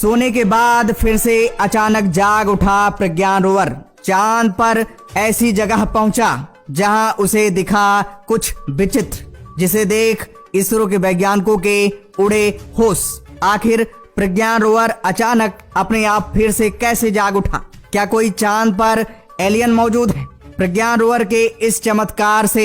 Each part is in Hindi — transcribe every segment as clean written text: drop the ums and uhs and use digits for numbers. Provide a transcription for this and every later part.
सोने के बाद फिर से अचानक जाग उठा प्रज्ञान रोवर। चांद पर ऐसी जगह पहुंचा जहां उसे दिखा कुछ विचित्र, जिसे देख इसरो के वैज्ञानिकों के उड़े होश। आखिर प्रज्ञान रोवर अचानक अपने आप फिर से कैसे जाग उठा? क्या कोई चांद पर एलियन मौजूद है? प्रज्ञान रोवर के इस चमत्कार से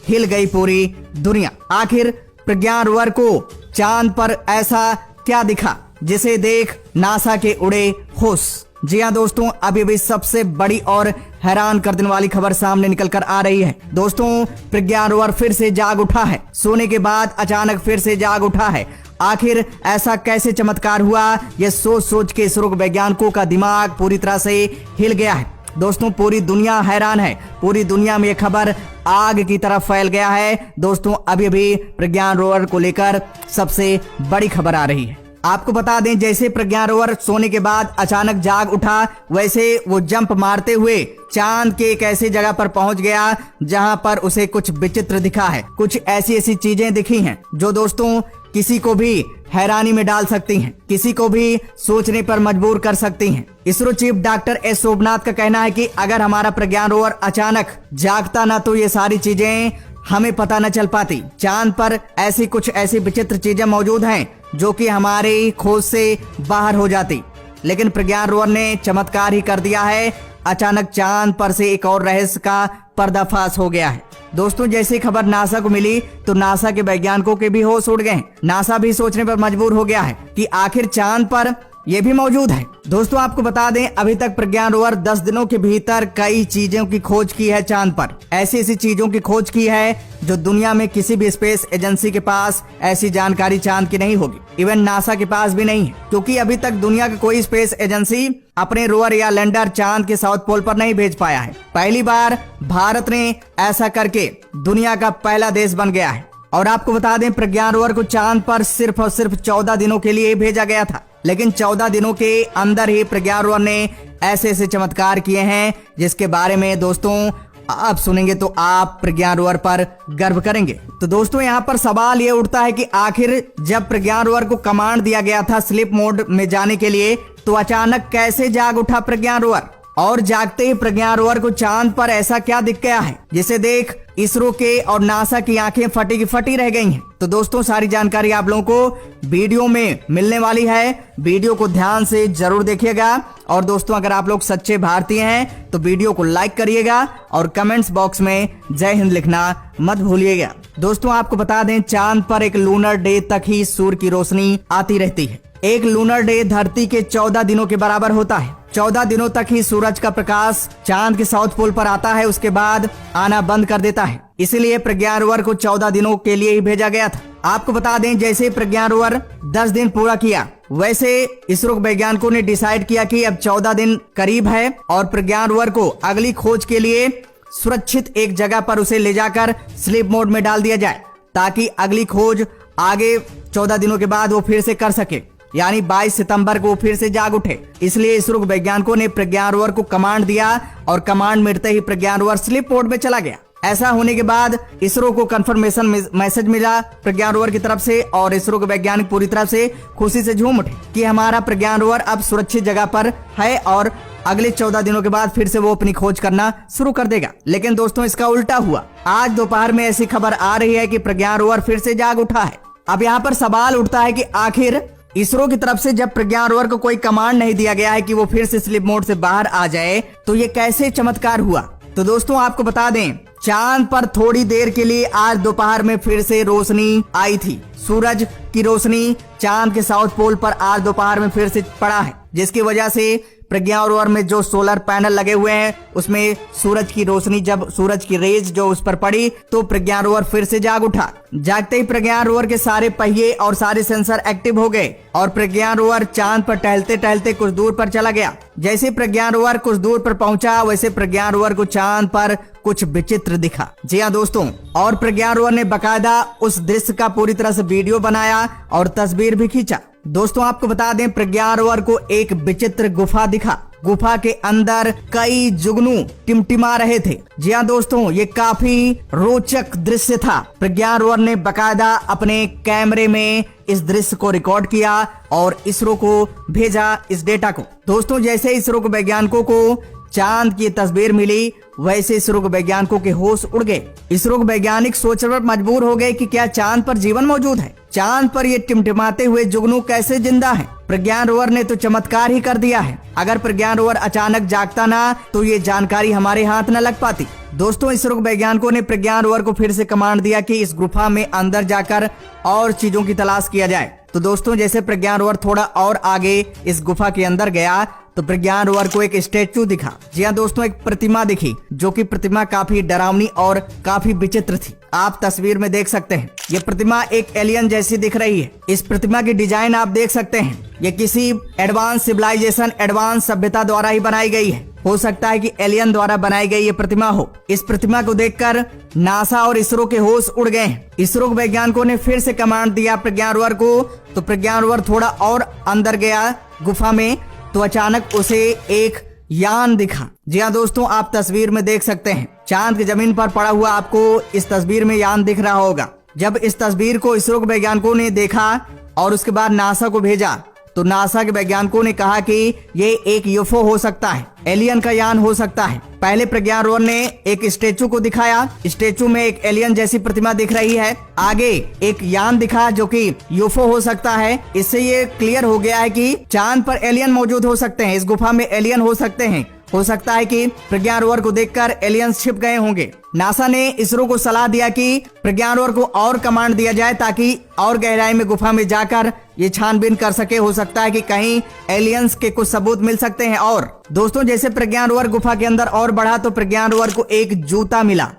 हिल गई पूरी दुनिया। आखिर प्रज्ञान रोवर को चांद पर ऐसा क्या दिखा जिसे देख नासा के उड़े होश? जी हाँ दोस्तों, अभी सबसे बड़ी और हैरान कर देने वाली खबर सामने निकल कर आ रही है। दोस्तों, प्रज्ञान रोवर फिर से जाग उठा है। सोने के बाद अचानक फिर से जाग उठा है। आखिर ऐसा कैसे चमत्कार हुआ? यह सोच सोच के इसरो के वैज्ञानिकों का दिमाग पूरी तरह से हिल गया है। दोस्तों, पूरी दुनिया हैरान है। पूरी दुनिया में यह खबर आग की तरफ फैल गया है। दोस्तों, अभी प्रज्ञान रोवर को लेकर सबसे बड़ी खबर आ रही है। आपको बता दें, जैसे प्रज्ञान रोवर सोने के बाद अचानक जाग उठा, वैसे वो जंप मारते हुए चांद के एक ऐसी जगह पर पहुंच गया जहां पर उसे कुछ विचित्र दिखा है। कुछ ऐसी चीजें दिखी हैं जो दोस्तों किसी को भी हैरानी में डाल सकती हैं, किसी को भी सोचने पर मजबूर कर सकती हैं। ISRO chief doctor S Somnath का कहना है कि अगर हमारा प्रज्ञान रोवर अचानक जागता ना तो ये सारी चीजें हमें पता न चल पाती। चांद पर कुछ ऐसी विचित्र चीजें मौजूद हैं जो कि हमारी खोज से बाहर हो जाती, लेकिन प्रज्ञान रोवर ने चमत्कार ही कर दिया है। अचानक चांद पर से एक और रहस्य का पर्दाफाश हो गया है। दोस्तों, जैसी खबर नासा को मिली तो नासा के वैज्ञानिकों के भी होश उड़ गए। नासा भी सोचने पर मजबूर हो गया है कि आखिर चांद पर ये भी मौजूद है। दोस्तों, आपको बता दें, अभी तक प्रज्ञान रोवर 10 दिनों के भीतर कई चीजों की खोज की है। चांद पर ऐसी चीजों की खोज की है जो दुनिया में किसी भी स्पेस एजेंसी के पास ऐसी जानकारी चांद की नहीं होगी। इवन नासा के पास भी नहीं है, क्योंकि अभी तक दुनिया की कोई स्पेस एजेंसी अपने रोवर या लैंडर चांद के साउथ पोल पर नहीं भेज पाया है। पहली बार भारत ने ऐसा करके दुनिया का पहला देश बन गया है। और आपको बता दें, प्रज्ञान रोवर को चांद पर सिर्फ और सिर्फ 14 दिनों के लिए भेजा गया था, लेकिन 14 दिनों के अंदर ही प्रज्ञान रोवर ने ऐसे चमत्कार किए हैं जिसके बारे में दोस्तों आप सुनेंगे तो आप प्रज्ञान रोवर पर गर्व करेंगे। तो दोस्तों, यहाँ पर सवाल ये उठता है कि आखिर जब प्रज्ञान रोवर को कमांड दिया गया था स्लीप मोड में जाने के लिए, तो अचानक कैसे जाग उठा प्रज्ञान रोवर? और जागते ही प्रज्ञान रोवर को चांद पर ऐसा क्या दिख गया है जिसे देख इसरो के और नासा की आंखें फटी की फटी रह गई हैं? तो दोस्तों, सारी जानकारी आप लोगों को वीडियो में मिलने वाली है। वीडियो को ध्यान से जरूर देखिएगा। और दोस्तों, अगर आप लोग सच्चे भारतीय हैं तो वीडियो को लाइक करिएगा और कमेंट्स बॉक्स में जय हिंद लिखना मत भूलिएगा। दोस्तों, आपको बता दें, चांद पर एक लूनर डे तक ही सूर्य की रोशनी आती रहती है। एक लूनर डे धरती के 14 दिनों के बराबर होता है। 14 दिनों तक ही सूरज का प्रकाश चांद के साउथ पोल पर आता है, उसके बाद आना बंद कर देता है। इसीलिए प्रज्ञान रोवर को 14 दिनों के लिए ही भेजा गया था। आपको बता दें, जैसे प्रज्ञान रोवर 10 दिन पूरा किया, वैसे इसरो वैज्ञानिकों ने डिसाइड किया कि अब 14 दिन करीब है और प्रज्ञान रोवर को अगली खोज के लिए सुरक्षित एक जगह पर उसे ले जाकर स्लीप मोड में डाल दिया जाए, ताकि अगली खोज आगे 14 दिनों के बाद वो फिर से कर सके, यानी 22 सितंबर को फिर से जाग उठे। इसलिए इसरो वैज्ञानिकों ने प्रज्ञान रोवर को कमांड दिया और कमांड मिलते ही प्रज्ञान रोवर स्लीप मोड में चला गया। ऐसा होने के बाद इसरो को कंफर्मेशन मैसेज मिला प्रज्ञान रोवर की तरफ से और इसरो के वैज्ञानिक पूरी तरह से खुशी से झूम उठे कि हमारा प्रज्ञान रोवर अब सुरक्षित जगह पर है और अगले 14 दिनों के बाद फिर से वो अपनी खोज करना शुरू कर देगा। लेकिन दोस्तों, इसका उल्टा हुआ। आज दोपहर में ऐसी खबर आ रही है कि प्रज्ञान रोवर फिर से जाग उठा है। अब यहाँ पर सवाल उठता है कि आखिर इसरो की तरफ से जब प्रज्ञान रोवर को कोई कमांड नहीं दिया गया है कि वो फिर से स्लीप मोड से बाहर आ जाए, तो ये कैसे चमत्कार हुआ? तो दोस्तों, आपको बता दें, चांद पर थोड़ी देर के लिए आज दोपहर में फिर से रोशनी आई थी। सूरज की रोशनी चांद के साउथ पोल पर आज दोपहर में फिर से पड़ा है, जिसकी वजह से प्रज्ञान रोवर में जो सोलर पैनल लगे हुए हैं उसमें सूरज की रोशनी, जब सूरज की रेज जो उस पर पड़ी तो प्रज्ञान रोवर फिर से जाग उठा। जागते ही प्रज्ञान रोवर के सारे पहिए और सारे सेंसर एक्टिव हो गए और प्रज्ञान रोवर चांद पर टहलते टहलते कुछ दूर पर चला गया। जैसे प्रज्ञान रोवर कुछ दूर पर पहुंचा, वैसे प्रज्ञान रोवर को चांद पर कुछ विचित्र दिखा। जी हाँ दोस्तों, और प्रज्ञान रोवर ने बकायदा उस दृश्य का पूरी तरह से वीडियो बनाया और तस्वीर भी खींचा। दोस्तों, आपको बता दें, प्रज्ञान रोवर को एक विचित्र गुफा दिखा। गुफा के अंदर कई जुगनू टिमटिमा रहे थे। जी हाँ दोस्तों, ये काफी रोचक दृश्य था। प्रज्ञान रोवर ने बकायदा अपने कैमरे में इस दृश्य को रिकॉर्ड किया और इसरो को भेजा इस डेटा को। दोस्तों, जैसे इसरो के वैज्ञानिकों को चांद की तस्वीर मिली, वैसे इसरो के वैज्ञानिकों के होश उड़ गए। इसरो के वैज्ञानिक सोचने पर मजबूर हो गए कि क्या चांद पर जीवन मौजूद है? चांद पर ये टिमटिमाते हुए जुगनू कैसे जिंदा है? प्रज्ञान रोवर ने तो चमत्कार ही कर दिया है। अगर प्रज्ञान रोवर अचानक जागता ना तो ये जानकारी हमारे हाथ न लग पाती। दोस्तों, इसरो के वैज्ञानिकों ने प्रज्ञान रोवर को फिर से कमांड दिया कि इस गुफा में अंदर जाकर और चीजों की तलाश किया जाए। तो दोस्तों, जैसे प्रज्ञान रोवर थोड़ा और आगे इस गुफा के अंदर गया तो प्रज्ञान रोवर को एक स्टैचू दिखा। जी हाँ दोस्तों, एक प्रतिमा दिखी, जो कि प्रतिमा काफी डरावनी और काफी विचित्र थी। आप तस्वीर में देख सकते हैं, ये प्रतिमा एक एलियन जैसी दिख रही है। इस प्रतिमा की डिजाइन आप देख सकते हैं, ये किसी एडवांस सिविलाइजेशन, एडवांस सभ्यता द्वारा ही बनाई गई है। हो सकता है कि एलियन द्वारा बनाई गई ये प्रतिमा हो। इस प्रतिमा को देखकर नासा और इसरो के होश उड़ गए हैं। इसरो के वैज्ञानिकों ने फिर से कमांड दिया प्रज्ञान रोवर को, तो प्रज्ञान रोवर थोड़ा और अंदर गया गुफा में, तो अचानक उसे एक यान दिखा। जी हाँ दोस्तों, आप तस्वीर में देख सकते हैं, चांद की जमीन पर पड़ा हुआ आपको इस तस्वीर में यान दिख रहा होगा। जब इस तस्वीर को इसरो के वैज्ञानिकों ने देखा और उसके बाद नासा को भेजा, तो नासा के वैज्ञानिकों ने कहा कि ये एक यूएफओ हो सकता है, एलियन का यान हो सकता है। पहले प्रज्ञान रोवर ने एक स्टेचू को दिखाया, स्टेचू में एक एलियन जैसी प्रतिमा दिख रही है, आगे एक यान दिखा जो कि यूएफओ हो सकता है। इससे ये क्लियर हो गया है कि चांद पर एलियन मौजूद हो सकते हैं, इस गुफा में एलियन हो सकते हैं। हो सकता है कि प्रज्ञान रोवर को देखकर एलियंस छिप गए होंगे। नासा ने इसरो को सलाह दिया कि प्रज्ञान रोवर को और कमांड दिया जाए ताकि और गहराई में गुफा में जाकर ये छानबीन कर सके। हो सकता है कि कहीं एलियंस के कुछ सबूत मिल सकते हैं। और दोस्तों, जैसे प्रज्ञान रोवर गुफा के अंदर और बढ़ा तो प्रज्ञान रोवर को एक जूता मिला।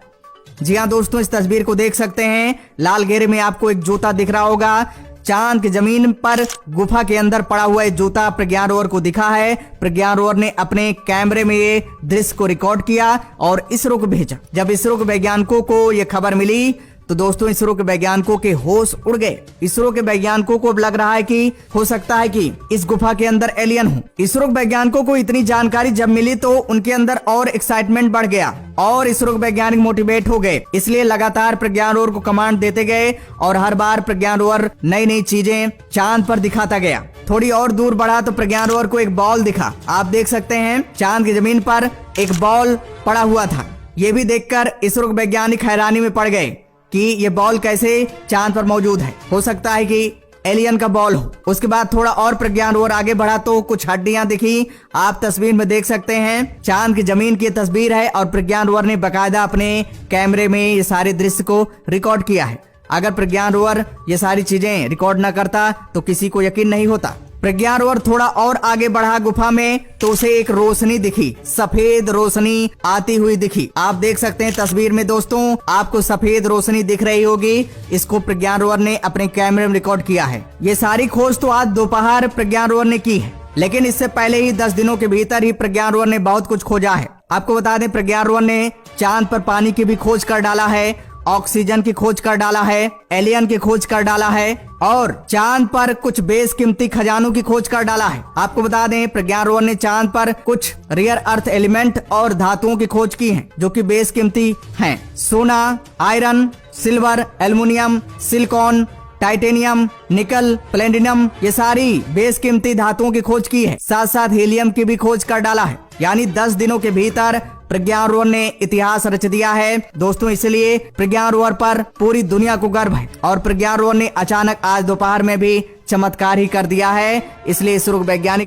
जी हाँ दोस्तों, इस तस्वीर को देख सकते हैं, लाल घेरे में आपको एक जूता दिख रहा होगा। चांद की जमीन पर गुफा के अंदर पड़ा हुआ ये जूता प्रज्ञान रोवर को दिखा है। प्रज्ञान रोवर ने अपने कैमरे में ये दृश्य को रिकॉर्ड किया और इसरो को भेजा। जब इसरो के वैज्ञानिकों को ये खबर मिली तो दोस्तों, इसरो के वैज्ञानिकों के होश उड़ गए। इसरो के वैज्ञानिकों को लग रहा है कि हो सकता है कि इस गुफा के अंदर एलियन हो। इसरो के वैज्ञानिकों को इतनी जानकारी जब मिली तो उनके अंदर और एक्साइटमेंट बढ़ गया और इसरो के वैज्ञानिक मोटिवेट हो गए। इसलिए लगातार प्रज्ञान रोवर को कमांड देते गए और हर बार प्रज्ञान रोवर नई नई चीजें चांद पर दिखाता गया। थोड़ी और दूर बढ़ा तो प्रज्ञान रोवर को एक बॉल दिखा। आप देख सकते हैं, चांद की जमीन पर एक बॉल पड़ा हुआ था। ये भी देखकर इसरो के वैज्ञानिक हैरानी में पड़ गए कि ये बॉल कैसे चांद पर मौजूद है। हो सकता है कि एलियन का बॉल हो। उसके बाद थोड़ा और प्रज्ञान रोवर आगे बढ़ा तो कुछ हड्डियां दिखी। आप तस्वीर में देख सकते हैं, चांद की जमीन की तस्वीर है और प्रज्ञान रोवर ने बकायदा अपने कैमरे में ये सारे दृश्य को रिकॉर्ड किया है। अगर प्रज्ञान रोवर ये सारी चीजें रिकॉर्ड न करता तो किसी को यकीन नहीं होता। प्रज्ञान रोवर थोड़ा और आगे बढ़ा गुफा में तो उसे एक रोशनी दिखी, सफेद रोशनी आती हुई दिखी। आप देख सकते हैं तस्वीर में दोस्तों, आपको सफेद रोशनी दिख रही होगी। इसको प्रज्ञान रोवर ने अपने कैमरे में रिकॉर्ड किया है। ये सारी खोज तो आज दोपहर प्रज्ञान रोवर ने की है, लेकिन इससे पहले ही 10 दिनों के भीतर ही प्रज्ञान रोवर ने बहुत कुछ खोजा है। आपको बता दें, प्रज्ञान रोवर ने चांद पर पानी की भी खोज कर डाला है, ऑक्सीजन की खोज कर डाला है, एलियन की खोज कर डाला है और चांद पर कुछ बेशकीमती खजानों की खोज कर डाला है। आपको बता दें, प्रज्ञान रोवर ने चांद पर कुछ रियर अर्थ एलिमेंट और धातुओं की खोज की है जो कि बेशकीमती हैं। सोना, iron, silver, aluminium, silicon, titanium, निकल, प्लेटिनम, ये सारी बेशकीमती धातुओं की खोज की है। साथ साथ हीलियम की भी खोज कर डाला है। यानी 10 दिनों के भीतर प्रज्ञान रोवर ने इतिहास रच दिया है दोस्तों। इसलिए प्रज्ञान रोवर पर पूरी दुनिया को गर्व है और प्रज्ञान रोवर ने अचानक आज दोपहर में भी चमत्कार ही कर दिया है। इसलिए इसरो वैज्ञानिक